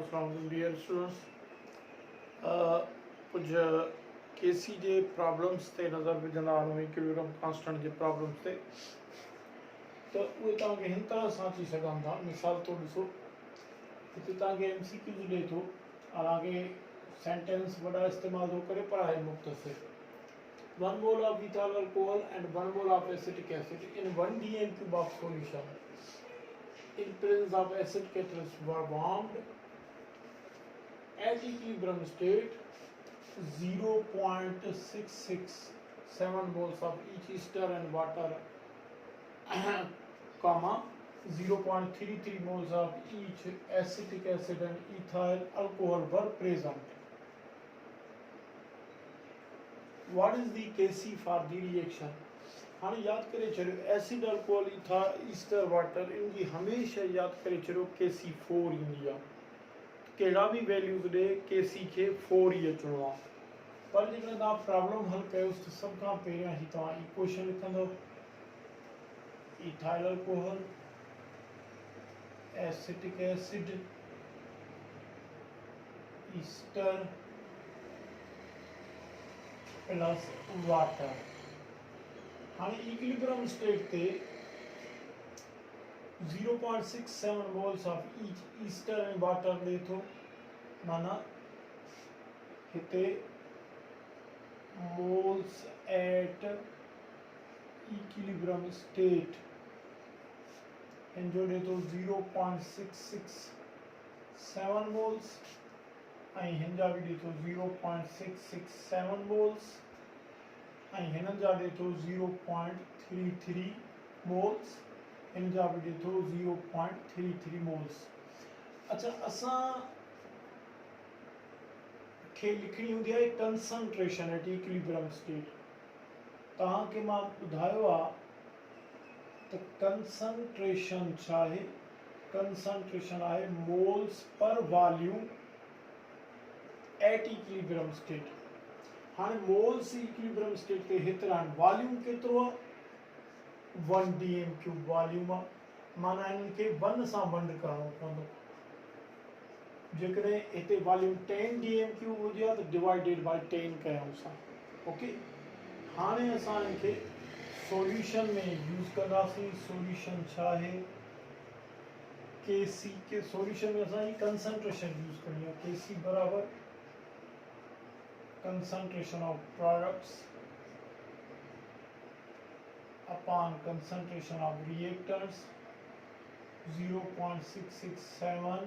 Assalamualaikum dear students. कुछ केसी जे problems ते नज़र विझंदा हलूं इक्विलिब्रियम कांस्टेंट जे प्रॉब्लम्स ते त उहे तव्हांखे हिन तरह सां अची सघनि था। मिसाल तौरु ॾिसो, हिते तव्हांखे MCQs ॾिए थो, हालांकि सेंटेंस वॾा इस्तेमाल थो करे पर आहे मुख़्तसिर। 1 mole of ethyl alcohol and 1 mole of acetic acid in 1 dm cube of solution in presence of acid catalyst were warmed at equilibrium state 0.667 moles of each ester and water, comma 0.33 moles of each acetic acid and ethyl alcohol were present. What is the Kc for the reaction? हाँ याद करे चलो acid alcohol Easter water इनकी हमेशा याद करे चलो Kc4 ईंदी आहे। कहिड़ा बि वैल्यूज़ ॾे Kc खे 4 ई अचणो आहे। पर जेकॾहिं तव्हां प्रॉब्लम हल कयोसि त सभ खां पहिरियां ई तव्हां इक्वेशन लिखंदव ethyl alcohol acetic acid ester plus water. हाँ इक्विलिब्रियम स्टेट ते 0.67 moles of each ester and water ॾे थो, माना हिते मोल्स एट इक्विलिब्रियम स्टेट हिन जो ॾे थो 0.667 मोल्स ऐं हिन जा बि ॾे थो 0.667 मोल्स ऐं हिननि जा ॾे थो 0.33 मोल्स, हिन जा बि ॾे थो 0.33 मोल्स। अच्छा, असां खे लिखणी हूंदी आहे कंसंट्रेशन एट इक्विलिब्रियम स्टेट। तव्हांखे मां ॿुधायो आहे त कंसंट्रेशन छा आहे? कंसंट्रेशन आहे moles per volume at equilibrium state. हाँ मोल्स इक्विलिब्रियम स्टेट ते हेतिरा आहिनि, वॉल्यूम केतिरो आहे? 1 dm क्यूब वॉल्यूम आहे, माना इन्हनि खे 1 सां बंड करणो पवंदो। जेकॾहिं हिते वॉल्यूम 10 dm क्यूब हुजे हा त डिवाइडेड बाय 10 कयूं असां। ओके, हाणे असां इनखे सॉल्यूशन में यूज़ कंदासीं। सॉल्यूशन छा आहे? Kc के सॉल्यूशन में असां कंसंट्रेशन यूज़ करणी आहे। Kc बराबर concentration of products upon concentration of reactants 0.667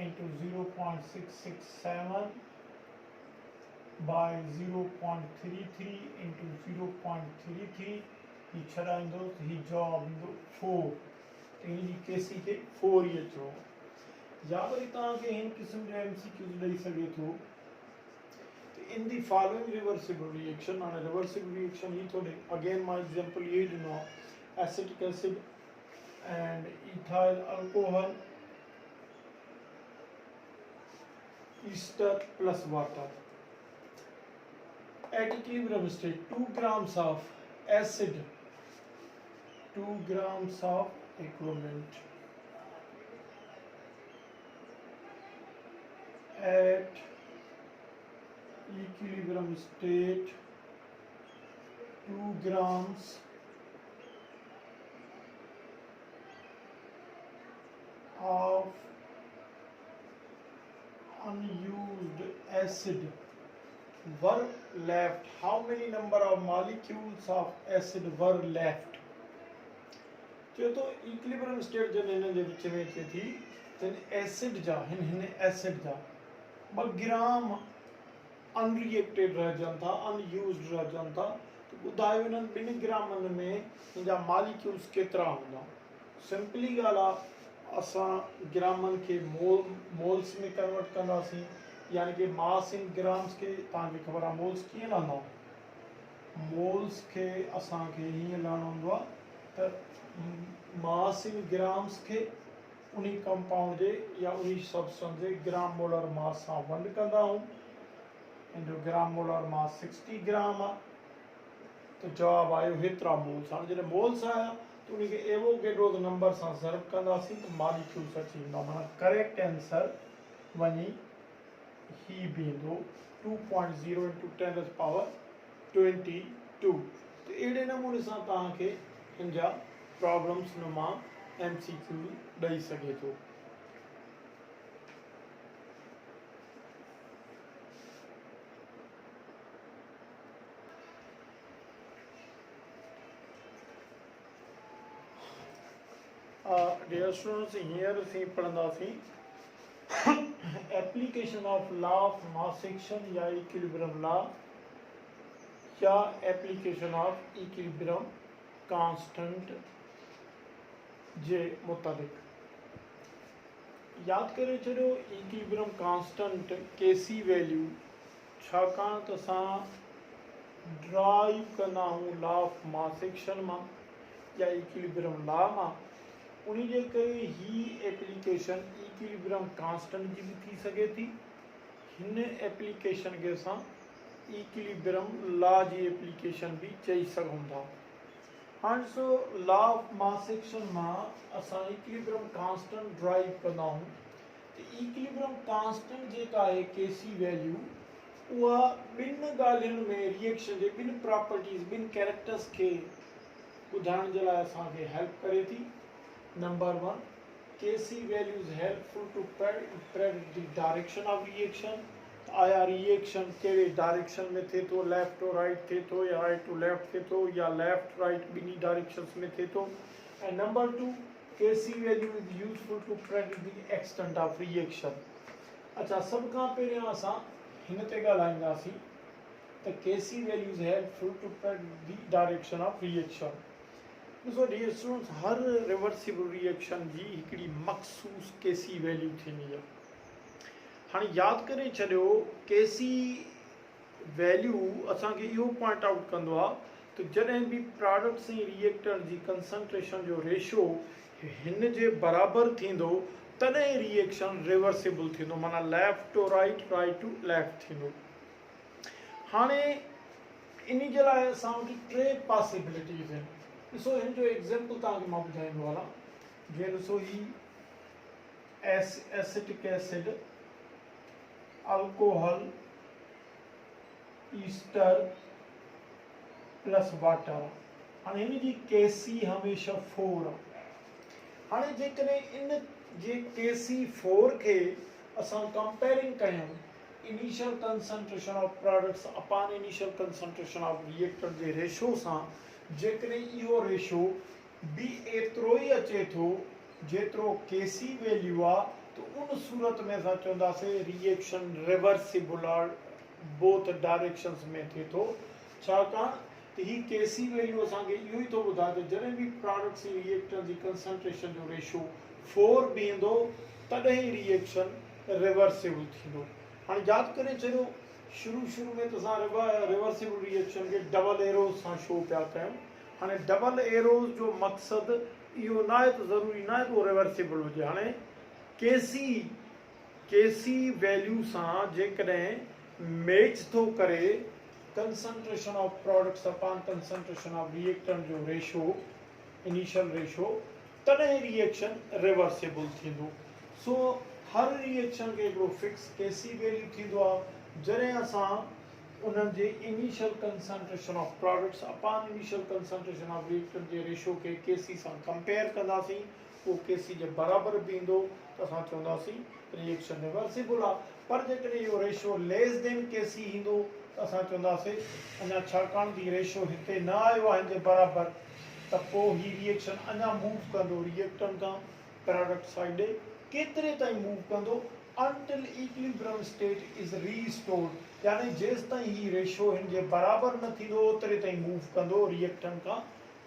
into 0.667 by 0.33 into 0.33 ही छॾाईंदो त ही जवाब ईंदो 4। त हिनजी Kc खे 4 ई अचणो। या वरी तव्हांखे हिन क़िस्म जा MCQs ॾेई सघे थो in the following reversible reaction, and a reversible reaction ही थोड़े again my example ये ॾिनो acetic acid and ethyl alcohol ester plus water at equilibrium state 2 grams of acid, 2 grams of equivalent at equilibrium state 2 grams of unused acid were left. How many number of molecules of acid were left? चए तो equilibrium state जब हिन जे विच में अचे थी त acid जा हिन एसिड जा 2 ग्राम अनरिएक्टेड रहजनि था, अनयूज़्ड रहजनि था। तो ॿुधायो इन्हनि 2 ग्रामनि में हिन जा मॉलिक्यूल्स केतिरा हूंदा? सिंपली ॻाल्हि आहे, असां ग्रामनि खे मोल्स में कन्वर्ट कंदासीं, यानी कि मास इन ग्राम्स खे। तव्हांखे ख़बर आहे मोल्स कीअं लहंदा? मोल्स खे असांखे हीअं लहणो हूंदो आहे त मास इन ग्राम्स खे उन कंपाउंड जे या उन सब्सटेंस जे ग्राम मोलर मास सां बंड कंदा आहियूं। इन जो ग्राम मोलर मास 60 ग्राम आहे। तो जवाब आयो हेतिरा मोल्स। हाणे जॾहिं मोल्स आया तो उनखे एवोगेड्रो नंबर सां ज़र्ब कंदासीं तो मॉलिक्यूल्स अची वेंदा। माना करेक्ट आंसर वञी ही बीहंदो 2.0 × 10⁻22। तो अहिड़े नमूने सां तव्हांखे हिन जा प्रॉब्लम्स मां MCQ ॾेई सघे थो। डियर स्टूडेंट्स, हींअर असीं पढ़ंदासीं application of law of mass action या इक्विलिब्रियम लॉ या एप्लीकेशन ऑफ इक्विलिब्रियम कांस्टेंट जे मुताबिक। याद करे छॾियो इक्विलिब्रियम कांस्टेंट केसी वैल्यू छाकाणि त असां ड्राइव कंदा आहियूं लॉ ऑफ मास एक्शन मां या इक्विलिब्रियम लॉ मां। उन जे करे ही एप्लीकेशन इक्विलिब्रियम कांस्टेंट जी भी थी सके थी। हिन एप्लीकेशन के असां इक्विलिब्रियम लॉ जी एप्लीकेशन भी चई सघूं था। हाणे so law of mass action मां असां इक्विलिब्रियम कांस्टेंट ड्राइव कंदा आहियूं। तो इक्विलिब्रियम कांस्टेंट जेका है केसी वैल्यू उहा ॿिनि ॻाल्हियुनि में रिएक्शन जे ॿिनि प्रॉपर्टीज़ ॿिनि कैरेक्टर्स के ॿुधाइण जे लाइ असांखे हेल्प करे थी। Number 1, Kc value is helpful to predict the direction of reaction। आया रिएक्शन कहिड़े डायरेक्शन में थे तो, लेफ्ट और राइट थे तो या राइट टू लेफ्ट थे तो या लेफ्ट राइट ॿिनी डायरेक्शंस में थे तो। And number 2, Kc value is useful to predict the extent of reaction। अच्छा, सब खां पहिरियों असां हिन ते ॻाल्हाईंदासीं त Kc value is helpful to predict the direction of reaction। ॾिसो डियर स्टूडेंट्स, हर रिवर्सिबल रिएक्शन जी हिकिड़ी मखसूस केसी वैल्यू थींदी आहे। हाणे यादि करे छॾियो केसी वैल्यू असांखे इहो पॉइंट आउट कंदो आहे त जॾहिं बि प्रोडक्ट्स ऐं रिएक्टर जी कंसंट्रेशन जो रेशो हिन जे बराबरि थींदो तॾहिं रिएक्शन रिवर्सिबल थींदो। माना left to right, right to left थींदो। हाणे इन जे लाइ असां वटि 3 पॉसिबिलिटीज़ आहिनि। ॾिसो हिन जो एग्जाम्पल तव्हांखे मां ॿुधाईंदो हलां। जीअं ॾिसो ही acetic acid, alcohol, Easter plus water. हाणे हिन जी केसी हमेशह 4 आहे। हाणे जेकॾहिं इन जे केसी 4 खे असां कंपेयरिंग कयूं initial concentration of products upon initial concentration of reactor जे रेशो सां, जेकॾहिं इहो रेशो भी एतिरो ई अचे थो जेतिरो केसी वैल्यू आहे तो उन सूरत में असां चवंदासीं रिएक्शन रिवर्सिबल आहे, बोथ डायरेक्शंस में थिए थो। छाकाणि त ही केसी वैल्यू असांखे इहो ई थो ॿुधाए त जॾहिं बि प्रोडक्ट्स ऐं रिएक्टर जी कंसंट्रेशन जो रेशो 4 बीहंदो तॾहिं रिएक्शन रिवर्सिबल थींदो। हाणे यादि करे छॾियो शुरू में तो असां रिवर्सिबल रिएक्शन के डबल एरोज सां शो पिया कयूं। हाणे डबल एरोज जो मक़सदु इहो न आहे त ज़रूरी न आहे त उहो रिवर्सिबल हुजे। हाणे केसी वैल्यू सां जेकॾहिं मैच थो करे concentration of products upon concentration of reactor जो रेशो, इनिशियल रेशो, तॾहिं रिएक्शन रिवर्सिबल थींदो। सो हर रिएक्शन के हिकिड़ो फिक्स केसी वैल्यू थींदो आहे। जॾहिं असां उन्हनि जे initial concentration of products upon initial concentration of reactor जे रेशो के केसी सां कंपेयर कंदासीं, उहो केसी जे बराबरि बीहंदो त असां चवंदासीं रिएक्शन रिवर्सिबल आहे। पर जेकॾहिं इहो रेशो लेस देन केसी ईंदो त असां चवंदासीं अञा छाकाणि त रेशो हिते न आयो आहे हिन जे बराबरि त पोइ ही रिएक्शन अञा मूव कंदो रिएक्टर खां प्रोडक्ट साइड ॾे। केतिरे ताईं मूव कंदो? until equilibrium state is restored, यानी जेस ताईं ही रेशो हिन जे बराबर न थींदो ओतिरे ताईं मूव कंदो रिएक्टेंट खां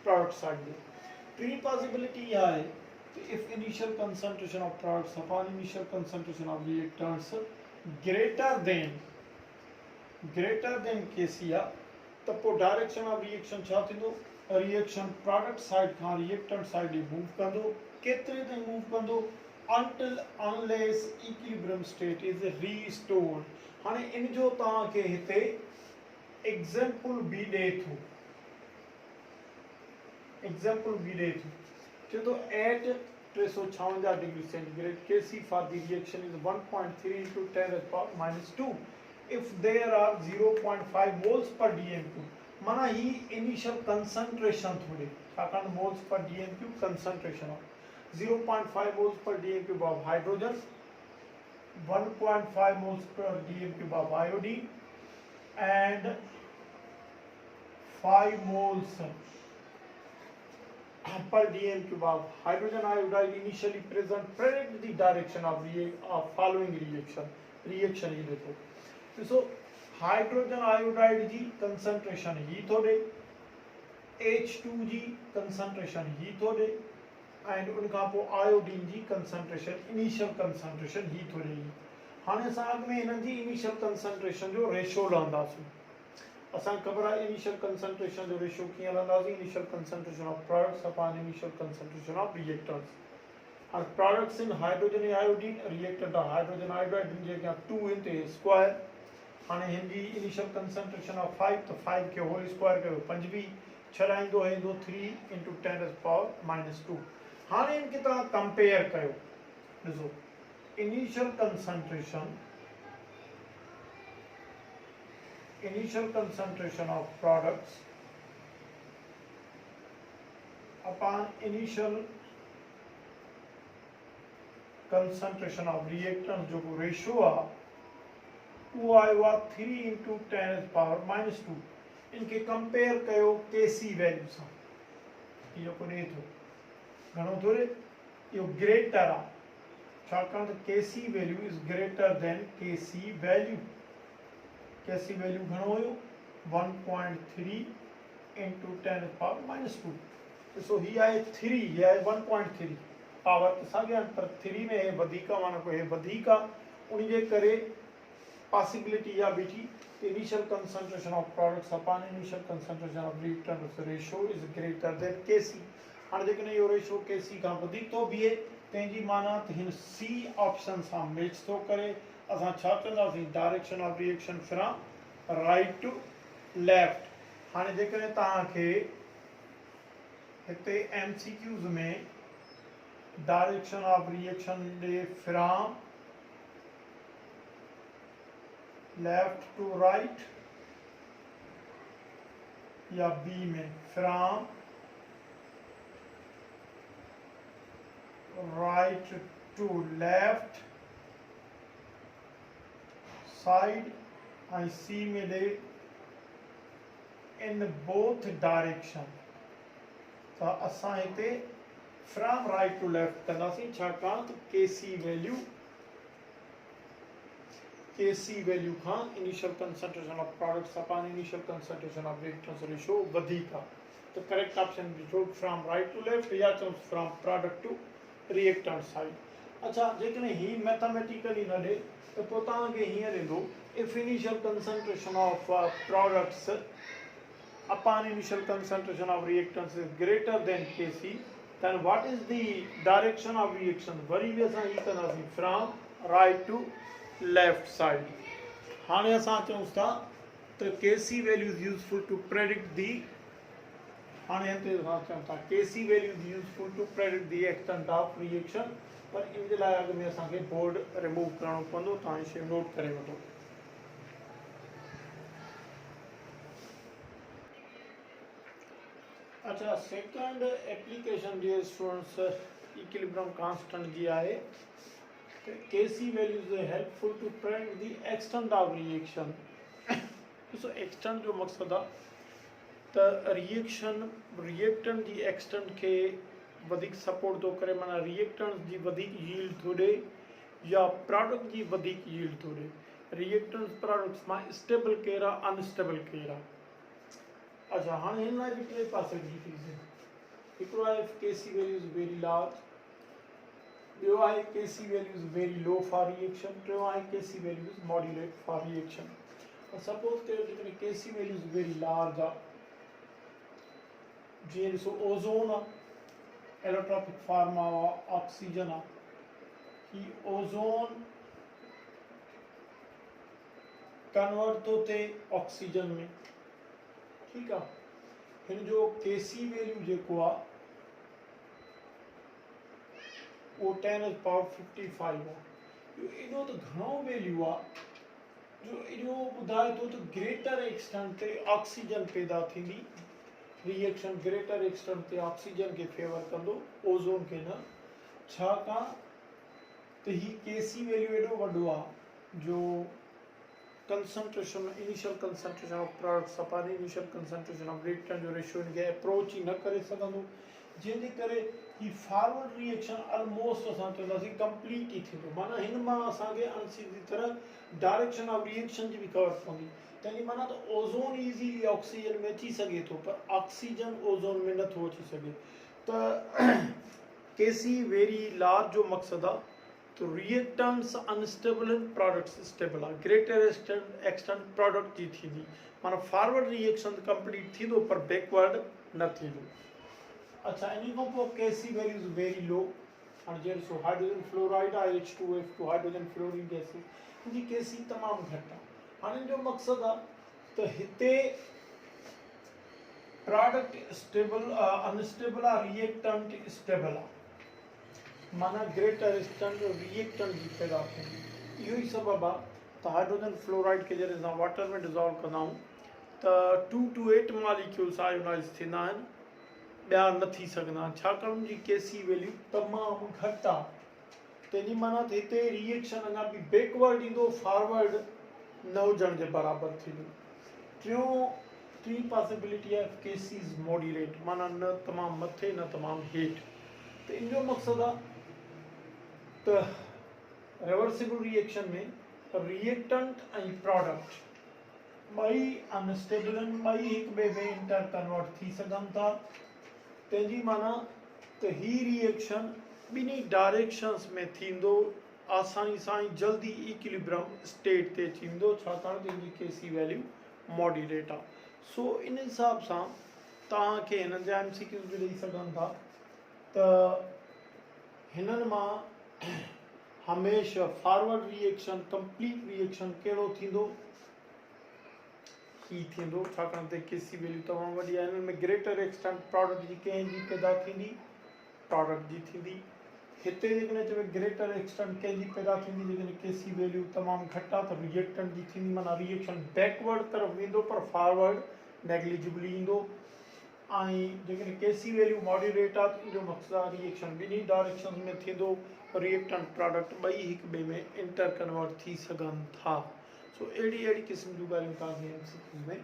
प्रोडक्ट साइड ॾे। टी पॉसिबिलिटी इहा आहे कि if initial concentration of products upon initial concentration of reactants greater than Kc आहे त पोइ डायरेक्शन ऑफ रिएक्शन छा थींदो? रिएक्शन प्रोडक्ट साइड खां रिएक्टेंट साइड ॾे मूव कंदो। केतिरे ताईं मूव कंदो? until unless equilibrium state is restored। हाणे इन जो तव्हांखे हिते एग्जाम्पल भी ॾे थो। एग्जाम्पल भी ॾे थो चए थो at 356 degree centigrade Kc for the reaction is 1.3 into 10 to the power minus 2 if there are 0.5 moles per dm3 माना ही इनिशियल कंसंट्रेशन थोड़े छाकाणि moles per dm3 concentration of 0.5 moles per dm3 of hydrogen 1.5 moles per dm3 of iodine and 5 moles per dm cube of hydrogen iodide initially present predict the direction of following reaction ये देखो so hydrogen iodide जी concentration ही थोड़े H2 जी concentration ही थोड़े and उनका पो iodine जी concentration initial concentration ही थोड़े ही हाने साग में इन्हनि जी initial concentration जो ratio लहंदासीं असां खबर है इनिशियल कंसंट्रेशन जो रेशियो कीअं लहंदासीं initial concentration of products upon initial concentration of reactants और products in hydrogen iodine reactant of hydrogen iodide जे क्या 2 into a स्क्वायर हाने हिंदी इनिशियल कंसंट्रेशन ऑफ 5 तो 5 के होल स्क्वायर कयो 5 भी छराइंदो है 3 into 10 to the power minus 2 हाने इनके तव्हां कंपेयर कयो ॾिसो initial concentration of products upon initial concentration of reactants जो को रेशियो आ वो आयो 3 into 10 to the power minus 2 इनके कंपेयर कयो Kc वैल्यू सां इहो को ॾे थो घणो थोरे इहो ग्रेटर आ छाकाणि त Kc value is greater than Kc value Kc value घणो हुयो 1.3 into 10 to the power minus 2 सो ही आहे 3 ये आहे 1.3 पावर के सागे पर 3 में है वधिका माना को है वधिका उन जे करे पॉसिबिलिटी या बीठी initial concentration of products upon initial concentration of reactants ratio is greater than Kc हाणे जेकॾहिं इहो रेशियो Kc खां वधीक थो बीहे तंहिंजी माना त हिन सी ऑप्शन सां मैच थो करे असां छा चवंदासीं direction of reaction from right to left हाणे जेकॾहिं तव्हांखे हिते MCQs में डायरेक्शन ऑफ रिएक्शन ॾे फ्रॉम लेफ्ट टू राइट या बी में from right to left side I see में दे in both direction तो असां हिते from right to left कंदासीं छाकाणि त Kc वैल्यू खां initial concentration of products upon initial concentration of reactants ratio वधीक आहे तो करेक्ट ऑप्शन ॾिठो from right to left या चऊं from product to reactant side अच्छा जेकॾहिं ही मैथमेटिकली न ॾे तो तव्हांखे हीअं ॾींदो if initial concentration of products upon initial concentration of reactants is greater than Kc then what is the direction of reaction वरी बि असां ही कंदासीं from right to left side हाणे असां चऊं था त Kc value is useful to predict the हाणे हिते असां चऊं था Kc value is useful to predict the extent of reaction पर इन जे लाइ अॻु में असांखे बोर्ड रिमूव करणो पवंदो तव्हां शइ नोट करे वठो अच्छा सेकंड एप्लीकेशन जे स्टूडेंट्स इक्विलिब्रियम कांस्टेंट जी आहे त Kc values helpful to predict the extent of reaction ॾिसो एक्सटेंट जो मक़सदु आहे त रिएक्टेंट जी एक्सटेंट खे वधिक सपोर्ट थो करे माना रिएक्टेंट्स जी वधिक यील्ड थो ॾे या प्रोडक्ट जी वधिक यील्ड थो ॾे रिएक्टेंट्स प्रोडक्ट्स मां स्टेबल केरु आहे अनस्टेबल केरु आहे अच्छा हाणे हिन लाइ बि टे पासे जी चीज़ हिकिड़ो आहे Kc value is very large ॿियो आहे Kc value is very low for reaction टियों आहे Kc value is modulate for reaction suppose कयो जेकॾहिं Kc value is very large आहे जीअं ॾिसो ओज़ोन आहे एलोट्रॉपिक फॉर्म ऑक्सीजन कि ओज़ोन कन्वर्ट तो थे ऑक्सीजन में ठीक है हिन जो केसी वैल्यू जेको आहे वो 10⁵ आहे। इहो एॾो त घणो वैल्यू आहे जो इहो ॿुधाए थो त ग्रेटर एक्सटेंट ते ऑक्सीजन पैदा थींदी, रिएक्शन ग्रेटर एक्सटेंट ते ऑक्सीजन खे फेवर कंदो, ओज़ोन खे न। छाकाणि त ही केसी वैल्यू एॾो वॾो आहे जो concentration initial concentration of products upon initial concentration of reactant जो रेशियो इनखे अप्रोच ई न करे सघंदो, जंहिंजे करे ही फॉरवर्ड रिएक्शन ऑलमोस्ट असां चवंदासीं कंप्लीट ई थींदो। माना हिन मां असांखे अनसीधी तरह डायरेक्शन ऑफ रिएक्शन जी बि ख़बर पवंदी। तंहिंजी माना त ओज़ोन इज़ीली ऑक्सीजन में अची सघे थो, पर ऑक्सीजन ओज़ोन में नथो अची सघे। त केसी वेरी लार्ज जो मक़सदु आहे तो रिएक्टेंट्स अनस्टेबल आहिनि, प्रोडक्ट्स स्टेबल आहे। ग्रेटर एक्सटेंट प्रोडक्ट जी थींदी, माना फॉरवर्ड रिएक्शन कंप्लीट थींदो पर बैकवर्ड न थींदो। अच्छा, इन खां पोइ केसी वैल्यू इज़ वेरी लो। हाणे जहिड़ो सो हाइड्रोजन फ्लोराइड आहे H2O हाइड्रोजन फ्लोरीन गैसेस, इनजी केसी तमामु घटि आहे। हाणे इन जो मक़सदु आहे त हिते प्रोडक्ट स्टेबल अनस्टेबल आहे, रिएक्टेंट स्टेबल आहे, माना ग्रेटर एक्सटेंट रिएक्टेंट जी पैदा थींदी। इहो ई सबबु आहे त हाइड्रोजन फ्लोराइड खे जॾहिं असां वाटर में डिज़ोल्व कंदा आहियूं त 2 to 8 मॉलिक्यूल्स आयोनाइज़ थींदा आहिनि, ॿिया न थी सघंदा आहिनि, छाकाणि उनजी केसी वैल्यू तमामु घटि आहे। तंहिंजी माना त हिते रिएक्शन अञा बि बैकवर्ड ईंदो, फॉरवर्ड न हुजण जे बराबरि थींदो। टी पॉसिबिलिटी ऑफ केसीज़ मॉड्यूलेट, माना न तमामु मथे न तमामु हेठि। त इन जो मक़सदु आहे त रिवर्सिबल रिएक्शन में रिएक्टेंट ऐं प्रोडक्ट ॿई अनस्टेबल आहिनि, ॿई हिक ॿिए में इंटर कन्वर्ट थी सघनि था। तंहिंजी माना त ही रिएक्शन ॿिन्ही डायरेक्शन्स में थींदो, आसानी सां ई जल्दी इक्विलिब्रियम स्टेट ते थींदो, छाकाणि त हिनजी केसी वैल्यू मॉड्यूलेट आहे। सो इन हिसाब सां तव्हांखे हिननि जा MCQs बि ॾेई सघनि था त हिननि मां हमेशह फॉरवर्ड रिएक्शन कंप्लीट रिएक्शन कहिड़ो थींदो, ही थींदो, छाकाणि त केसी वैल्यू तमामु वॾी आहे। हिननि में ग्रेटर एक्सटेंट प्रोडक्ट जी कंहिंजी पैदा थींदी, प्रोडक्ट जी थींदी। हिते जेकॾहिं चवे ग्रेटर एक्सटेंट कंहिंजी पैदा थींदी, जेकॾहिं केसी वैल्यू तमामु घटि आहे त रिएक्टेंट जी थींदी, माना रिएक्शन बैकवर्ड तरफ़ वेंदो पर फॉरवर्ड नेग्लिजिबली ईंदो। ऐं जेकॾहिं केसी वैल्यू मॉड्यूलेट आहे त इनजो मक़सदु आहे रिएक्शन ॿिन्ही डायरेक्शन में थींदो, रिएक्टेंट प्रोडक्ट ॿई हिक ॿिए में इंटर कन्वर्ट थी सघनि था। सो अहिड़ी क़िस्म जूं ॻाल्हियूं तव्हांखे MCQ में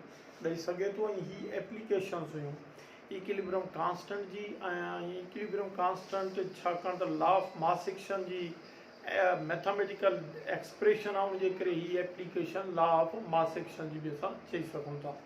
ॾेई सघे थो। ऐं ही एप्लीकेशन्स हुयूं इक्विलिब्रियम कांस्टेंट जी, ऐं इक्विलिब्रियम कांस्टेंट छाकाणि त लॉ ऑफ मास एक्शन जी मैथमेटिकल एक्सप्रेशन आहे, उनजे करे ही application law of mass action जी बि असां चई सघूं था।